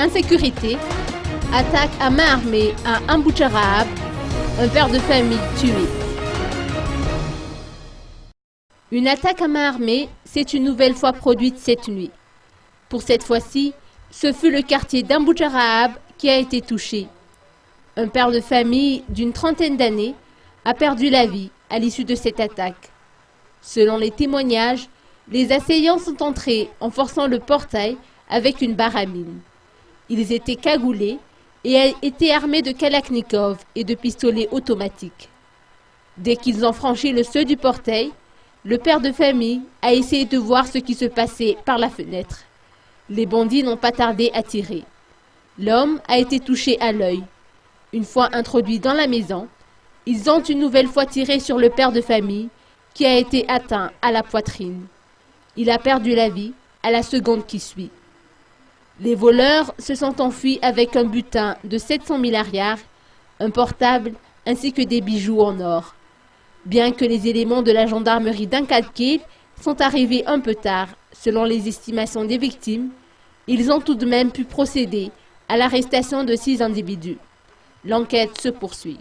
Insécurité, attaque à main armée à Amboucharaab, un père de famille tué. Une attaque à main armée s'est une nouvelle fois produite cette nuit. Pour cette fois-ci, ce fut le quartier d'Amboucharaab qui a été touché. Un père de famille d'une trentaine d'années a perdu la vie à l'issue de cette attaque. Selon les témoignages, les assaillants sont entrés en forçant le portail avec une barre à mine. Ils étaient cagoulés et étaient armés de Kalachnikov et de pistolets automatiques. Dès qu'ils ont franchi le seuil du portail, le père de famille a essayé de voir ce qui se passait par la fenêtre. Les bandits n'ont pas tardé à tirer. L'homme a été touché à l'œil. Une fois introduits dans la maison, ils ont une nouvelle fois tiré sur le père de famille qui a été atteint à la poitrine. Il a perdu la vie à la seconde qui suit. Les voleurs se sont enfuis avec un butin de 700 000 arrières, un portable ainsi que des bijoux en or. Bien que les éléments de la gendarmerie d'Inkadkil sont arrivés un peu tard, selon les estimations des victimes, ils ont tout de même pu procéder à l'arrestation de 6 individus. L'enquête se poursuit.